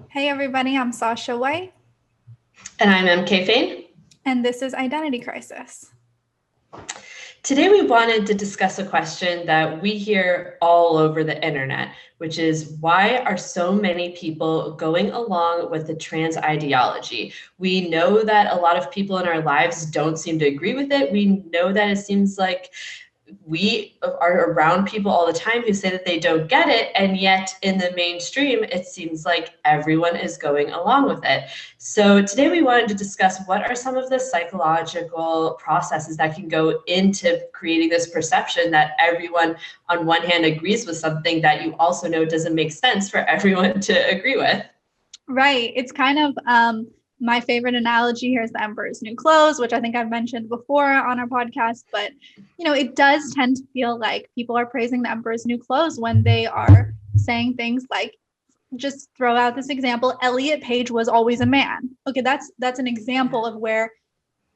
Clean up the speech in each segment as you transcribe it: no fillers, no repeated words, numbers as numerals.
Hey everybody, I'm Sasha White. And I'm M.K. Fain. And this is Identity Crisis. Today we wanted to discuss a question that we hear all over the internet, which is why are so many people going along with the trans ideology? We know that a lot of people in our lives don't seem to agree with it. We know that it seems like we are around people all the time who say that they don't get it, and yet in the mainstream it seems like everyone is going along with it. So today we wanted to discuss what are some of the psychological processes that can go into creating this perception that everyone on one hand agrees with something that you also know doesn't make sense for everyone to agree with. Right. It's kind of my favorite analogy here is the emperor's new clothes, which I think I've mentioned before on our podcast. But, it does tend to feel like people are praising the emperor's new clothes when they are saying things like, just throw out this example, Elliot Page was always a man. Okay, that's an example of where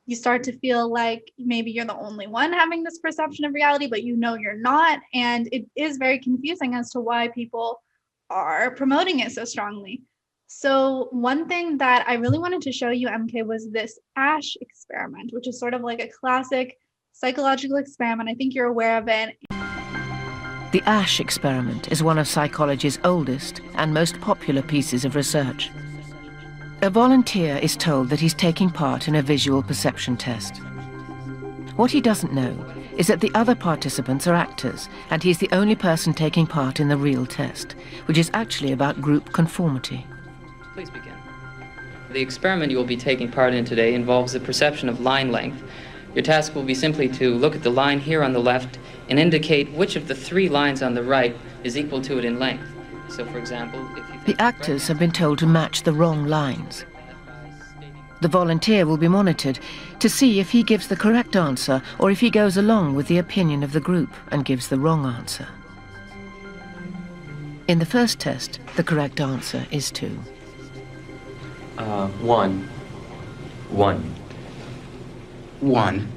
you start to feel like maybe you're the only one having this perception of reality, but you're not. And it is very confusing as to why people are promoting it so strongly. So one thing that I really wanted to show you, MK, was this Asch experiment, which is sort of like a classic psychological experiment. I think you're aware of it. The Asch experiment is one of psychology's oldest and most popular pieces of research. A volunteer is told that he's taking part in a visual perception test. What he doesn't know is that the other participants are actors, and he's the only person taking part in the real test, which is actually about group conformity. Please begin. The experiment you will be taking part in today involves the perception of line length. Your task will be simply to look at the line here on the left and indicate which of the three lines on the right is equal to it in length. So, for example, if you the actors have been told to match the wrong lines. The volunteer will be monitored to see if he gives the correct answer or if he goes along with the opinion of the group and gives the wrong answer. In the first test, the correct answer is 2. 1. 1. 1.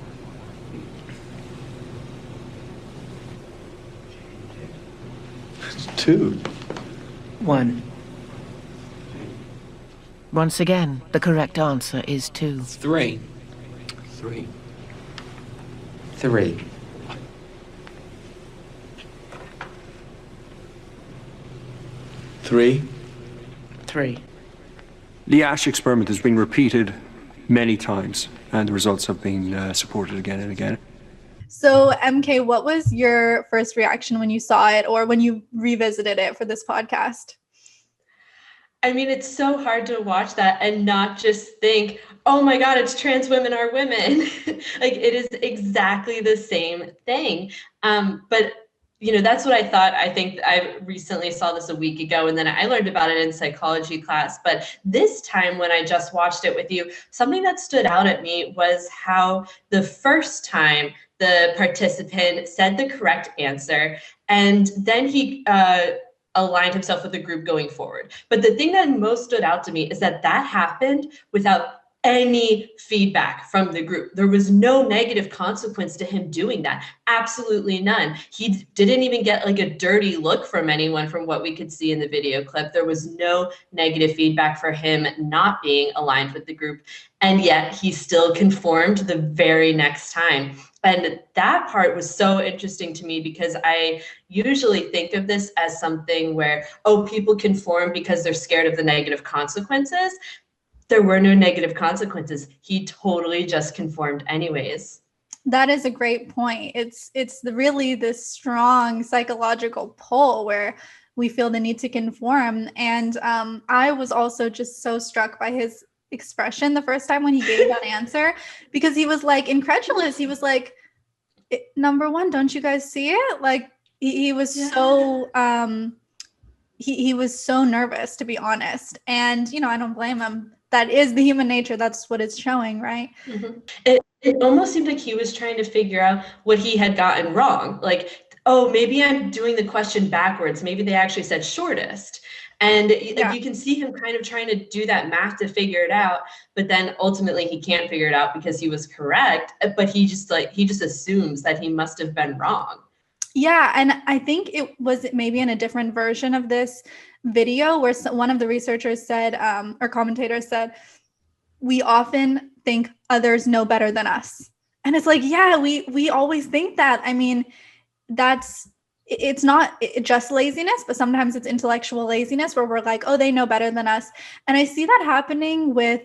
2. 1. Once again, the correct answer is 2. 3. 3. 3. 3. 3. The Asch experiment has been repeated many times, and the results have been supported again and again. So, MK, what was your first reaction when you saw it or when you revisited it for this podcast? I mean, it's so hard to watch that and not just think, oh my God, it's trans women are women. Like, it is exactly the same thing. But that's what I thought. I think I recently saw this a week ago, and then I learned about it in psychology class. But this time when I just watched it with you, something that stood out at me was how the first time the participant said the correct answer, and then he aligned himself with the group going forward. But the thing that most stood out to me is that happened without any feedback from the group. There was no negative consequence to him doing that. Absolutely none. He didn't even get like a dirty look from anyone from what we could see in the video clip. There was no negative feedback for him not being aligned with the group. And yet he still conformed the very next time. And that part was so interesting to me because I usually think of this as something where, people conform because they're scared of the negative consequences. There were no negative consequences. He totally just conformed anyways. That is a great point. It's really this strong psychological pull where we feel the need to conform. And I was also just so struck by his expression the first time when he gave that answer, because he was like incredulous. He was like, number one, don't you guys see it? Like he was so he was so nervous, to be honest. And I don't blame him. That is the human nature. That's what it's showing, right? Mm-hmm. It almost seemed like he was trying to figure out what he had gotten wrong. Like, maybe I'm doing the question backwards. Maybe they actually said shortest. And you can see him kind of trying to do that math to figure it out, but then ultimately he can't figure it out because he was correct. But he just assumes that he must have been wrong. Yeah, and I think it was maybe in a different version of this video where one of the researchers said, or commentators said, we often think others know better than us. And it's like, yeah, we always think that. I mean, it's not just laziness, but sometimes it's intellectual laziness where we're like, oh, they know better than us. And I see that happening with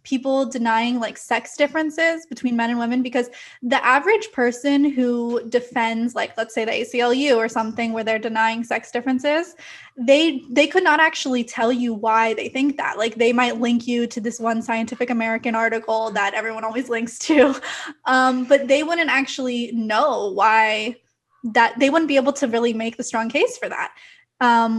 people denying like sex differences between men and women, because the average person who defends, like, let's say the ACLU or something where they're denying sex differences, they could not actually tell you why they think that. Like, they might link you to this one Scientific American article that everyone always links to, but they wouldn't actually know why. That they wouldn't be able to really make the strong case for that,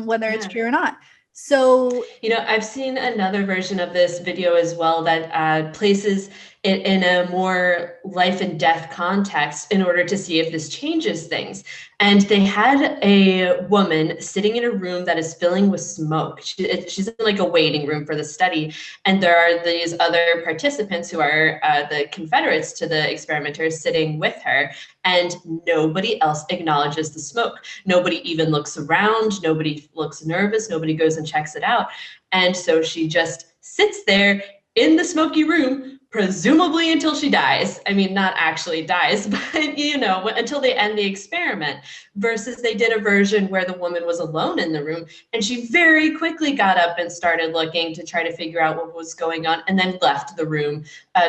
whether it's true or not. So, I've seen another version of this video as well that places it in a more life and death context in order to see if this changes things. And they had a woman sitting in a room that is filling with smoke. She's in like a waiting room for the study. And there are these other participants who are the Confederates to the experimenters sitting with her. And nobody else acknowledges the smoke. Nobody even looks around. Nobody looks nervous. Nobody goes and checks it out. And so she just sits there in the smoky room, presumably until she dies. I mean, not actually dies, but until they end the experiment, versus they did a version where the woman was alone in the room and she very quickly got up and started looking to try to figure out what was going on, and then left the room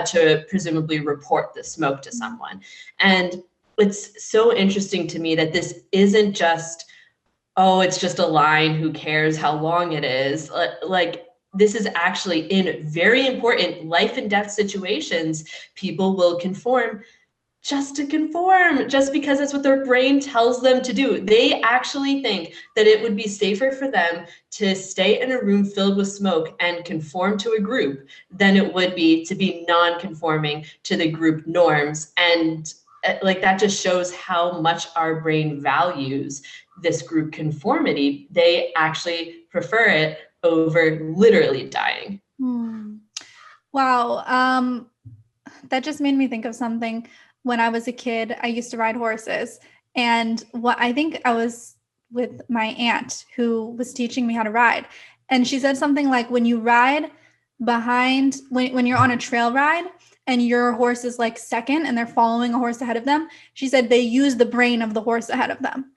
to presumably report the smoke to someone. And it's so interesting to me that this isn't just, oh, it's just a line, who cares how long it is? Like, this is actually in very important life and death situations, people will conform just to conform, just because that's what their brain tells them to do. They actually think that it would be safer for them to stay in a room filled with smoke and conform to a group than it would be to be non-conforming to the group norms. And like, that just shows how much our brain values this group conformity. They actually prefer it over literally dying. Wow. That just made me think of something. When I was a kid, I used to ride horses. And I think I was with my aunt who was teaching me how to ride. And she said something like, when you ride behind, when you're on a trail ride and your horse is like second and they're following a horse ahead of them, she said they use the brain of the horse ahead of them.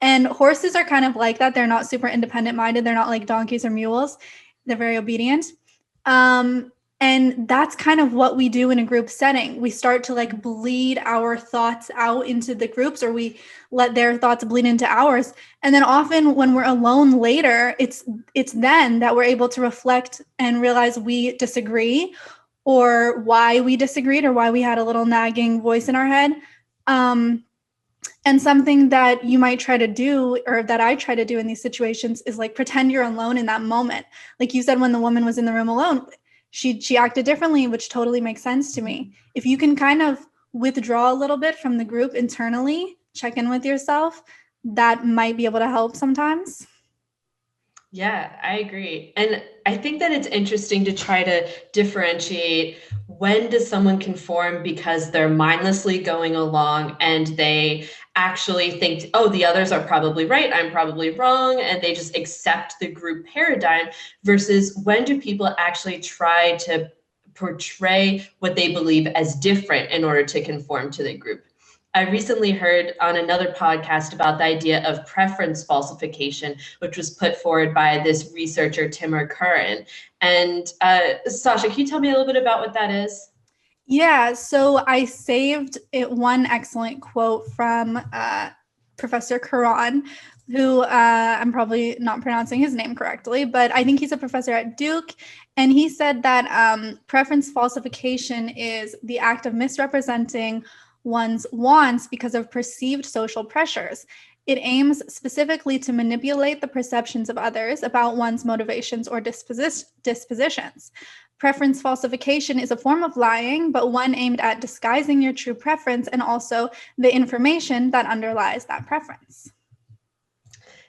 And horses are kind of like that. They're not super independent minded. They're not like donkeys or mules. They're very obedient. And that's kind of what we do in a group setting. We start to like bleed our thoughts out into the groups, or we let their thoughts bleed into ours. And then often when we're alone later, it's then that we're able to reflect and realize we disagree, or why we disagreed, or why we had a little nagging voice in our head. And something that you might try to do, or that I try to do in these situations, is like pretend you're alone in that moment. Like you said, when the woman was in the room alone, she acted differently, which totally makes sense to me. If you can kind of withdraw a little bit from the group internally, check in with yourself, that might be able to help sometimes. Yeah, I agree. And I think that it's interesting to try to differentiate, when does someone conform because they're mindlessly going along and they actually think, oh, the others are probably right, I'm probably wrong, and they just accept the group paradigm, versus when do people actually try to portray what they believe as different in order to conform to the group. I recently heard on another podcast about the idea of preference falsification, which was put forward by this researcher, Timur Kurin. And Sasha, can you tell me a little bit about what that is? Yeah, so I saved one excellent quote from Professor Kurin, who I'm probably not pronouncing his name correctly, but I think he's a professor at Duke. And he said that preference falsification is the act of misrepresenting one's wants because of perceived social pressures. It aims specifically to manipulate the perceptions of others about one's motivations or dispositions. Preference falsification is a form of lying, but one aimed at disguising your true preference and also the information that underlies that preference.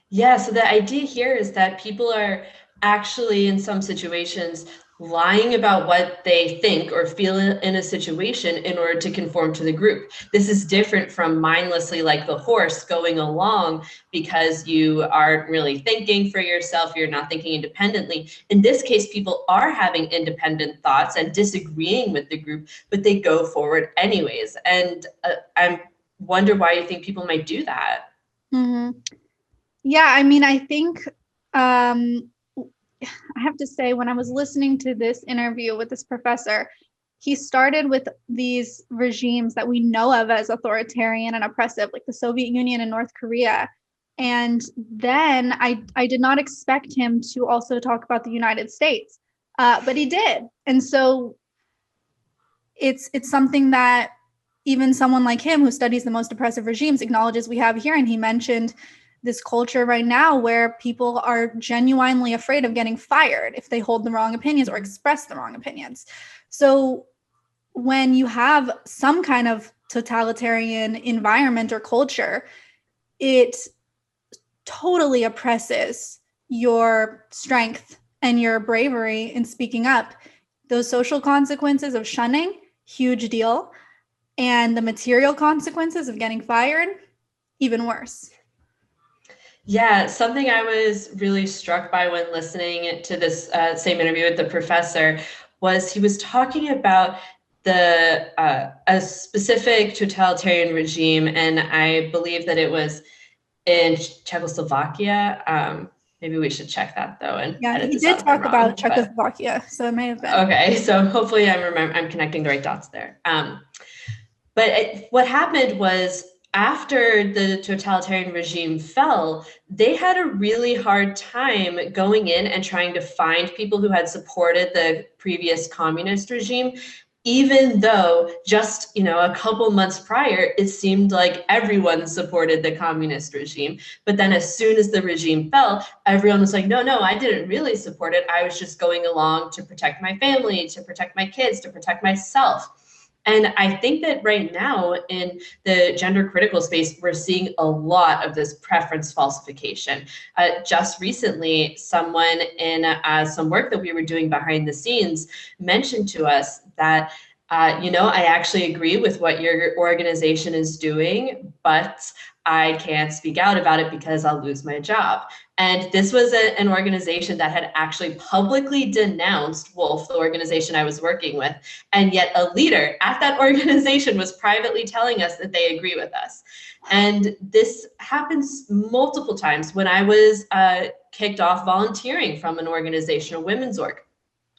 Yeah, so the idea here is that people are actually, in some situations, lying about what they think or feel in a situation in order to conform to the group. This is different from mindlessly, like the horse, going along because you aren't really thinking for yourself, you're not thinking independently. In this case, people are having independent thoughts and disagreeing with the group, but they go forward anyways. And I wonder why you think people might do that. Mm-hmm. Yeah, I mean, I think I have to say, when I was listening to this interview with this professor, he started with these regimes that we know of as authoritarian and oppressive, like the Soviet Union and North Korea. And then I did not expect him to also talk about the United States, but he did. And so it's something that even someone like him who studies the most oppressive regimes acknowledges we have here. And he mentioned this culture right now where people are genuinely afraid of getting fired if they hold the wrong opinions or express the wrong opinions. So when you have some kind of totalitarian environment or culture, it totally oppresses your strength and your bravery in speaking up. Those social consequences of shunning, huge deal. And the material consequences of getting fired, even worse. Yeah, something I was really struck by when listening to this same interview with the professor was he was talking about a specific totalitarian regime, and I believe that it was in Czechoslovakia. Maybe we should check that though. And yeah, he did talk about Czechoslovakia, so it may have been. Okay, so hopefully I'm connecting the right dots there. What happened was, after the totalitarian regime fell, they had a really hard time going in and trying to find people who had supported the previous communist regime, even though just a couple months prior, it seemed like everyone supported the communist regime. But then as soon as the regime fell, everyone was like, no, I didn't really support it. I was just going along to protect my family, to protect my kids, to protect myself. And I think that right now in the gender critical space, we're seeing a lot of this preference falsification. Just recently, someone in some work that we were doing behind the scenes mentioned to us that, I actually agree with what your organization is doing, but I can't speak out about it because I'll lose my job. And this was an organization that had actually publicly denounced Wolf, the organization I was working with. And yet a leader at that organization was privately telling us that they agree with us. And this happens multiple times. When I was kicked off volunteering from an organization, a women's org,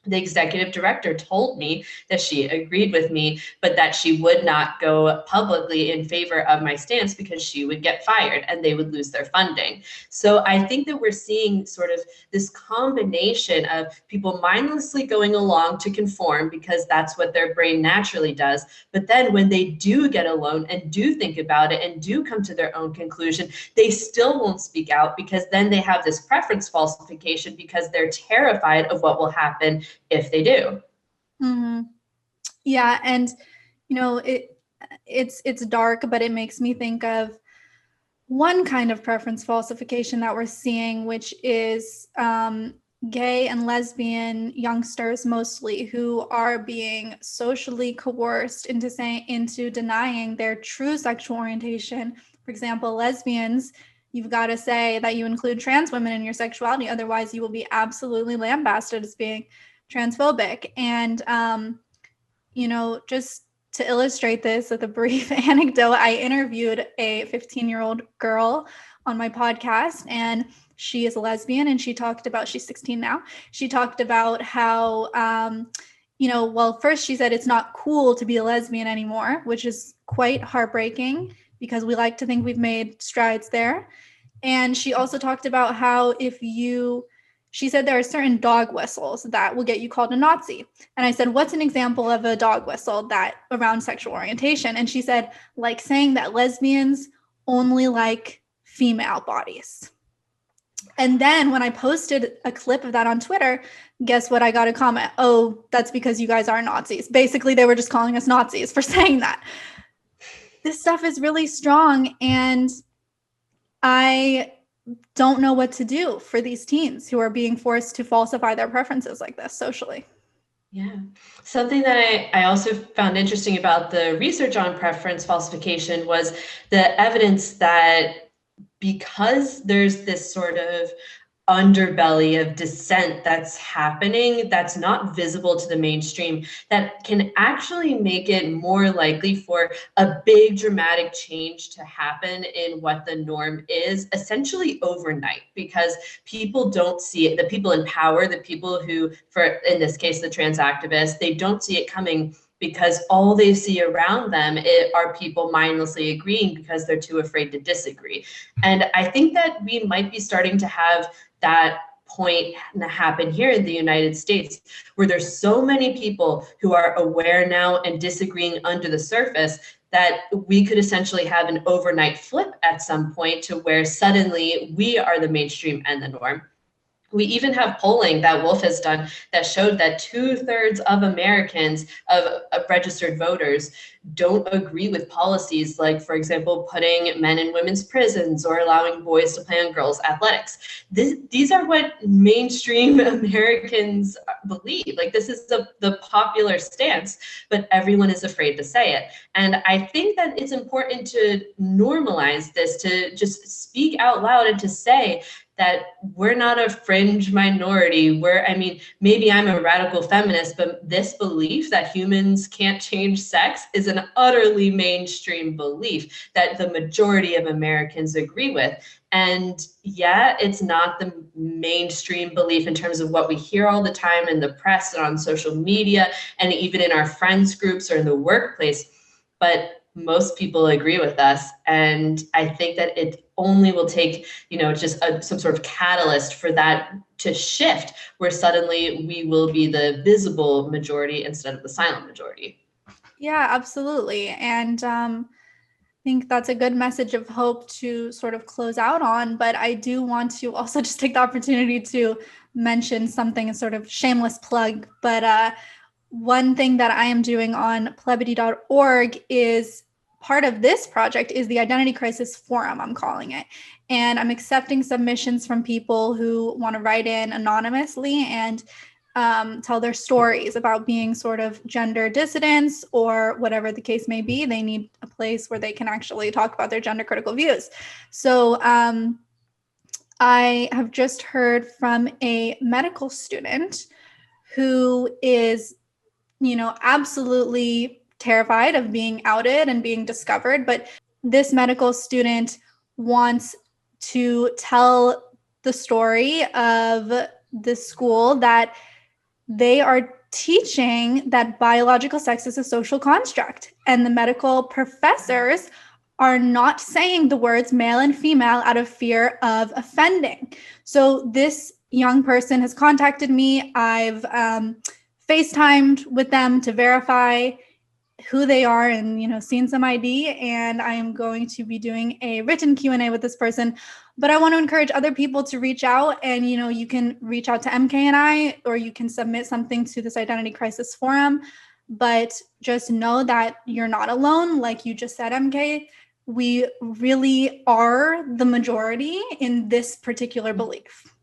the executive director told me that she agreed with me, but that she would not go publicly in favor of my stance because she would get fired and they would lose their funding. So I think that we're seeing sort of this combination of people mindlessly going along to conform because that's what their brain naturally does. But then when they do get alone and do think about it and do come to their own conclusion, they still won't speak out because then they have this preference falsification because they're terrified of what will happen if they do. Mm-hmm. Yeah, and it's dark, but it makes me think of one kind of preference falsification that we're seeing, which is gay and lesbian youngsters mostly who are being socially coerced into denying their true sexual orientation. For example, lesbians, you've got to say that you include trans women in your sexuality, otherwise you will be absolutely lambasted as being transphobic. And, just to illustrate this with a brief anecdote, I interviewed a 15-year-old girl on my podcast, and she is a lesbian, and she talked about, she's 16 now. She talked about how, first she said it's not cool to be a lesbian anymore, which is quite heartbreaking because we like to think we've made strides there. And she also talked about how she said there are certain dog whistles that will get you called a Nazi. And I said, what's an example of a dog whistle that around sexual orientation? And she said, like saying that lesbians only like female bodies. And then when I posted a clip of that on Twitter, guess what? I got a comment. Oh, that's because you guys are Nazis. Basically, they were just calling us Nazis for saying that. This stuff is really strong. And I don't know what to do for these teens who are being forced to falsify their preferences like this socially. Yeah. Something that I also found interesting about the research on preference falsification was the evidence that because there's this sort of underbelly of dissent that's happening, that's not visible to the mainstream, that can actually make it more likely for a big dramatic change to happen in what the norm is, essentially overnight, because people don't see it. The people in power, the people who, for in this case, the trans activists, they don't see it coming, because all they see around them are people mindlessly agreeing because they're too afraid to disagree. And I think that we might be starting to have that point happen here in the United States, where there's so many people who are aware now and disagreeing under the surface that we could essentially have an overnight flip at some point to where suddenly we are the mainstream and the norm. We even have polling that Wolf has done that showed that 2/3 of Americans, of registered voters, don't agree with policies like, for example, putting men in women's prisons or allowing boys to play on girls' athletics. These are what mainstream Americans believe. Like, this is the popular stance, but everyone is afraid to say it. And I think that it's important to normalize this, to just speak out loud and to say that we're not a fringe minority. Maybe I'm a radical feminist, but this belief that humans can't change sex is an utterly mainstream belief that the majority of Americans agree with. And yeah, it's not the mainstream belief in terms of what we hear all the time in the press and on social media, and even in our friends groups or in the workplace, but most people agree with us. And I think that it only will take, just some sort of catalyst for that to shift, where suddenly we will be the visible majority instead of the silent majority. Yeah, absolutely. And I think that's a good message of hope to sort of close out on. But I do want to also just take the opportunity to mention something, a sort of shameless plug. But one thing that I am doing on plebity.org is part of this project is the Identity Crisis Forum, I'm calling it. And I'm accepting submissions from people who want to write in anonymously and tell their stories about being sort of gender dissidents or whatever the case may be. They need a place where they can actually talk about their gender critical views. So I have just heard from a medical student who is, absolutely terrified of being outed and being discovered. But this medical student wants to tell the story of the school that they are teaching that biological sex is a social construct, and the medical professors are not saying the words male and female out of fear of offending. So this young person has contacted me. I've FaceTimed with them to verify who they are and, seen some ID. And I am going to be doing a written Q&A with this person. But I want to encourage other people to reach out, and, you can reach out to MK and I, or you can submit something to this Identity Crisis Forum. But just know that you're not alone. Like you just said, MK, we really are the majority in this particular belief.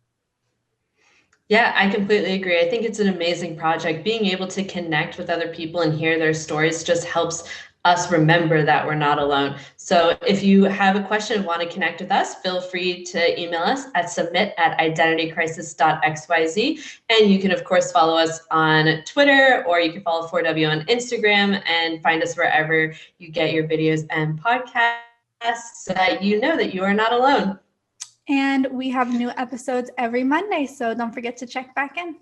Yeah, I completely agree. I think it's an amazing project. Being able to connect with other people and hear their stories just helps us remember that we're not alone. So if you have a question and want to connect with us, feel free to email us at submit@identitycrisis.xyz. And you can, of course, follow us on Twitter, or you can follow 4W on Instagram, and find us wherever you get your videos and podcasts, so that you know that you are not alone. And we have new episodes every Monday, so don't forget to check back in.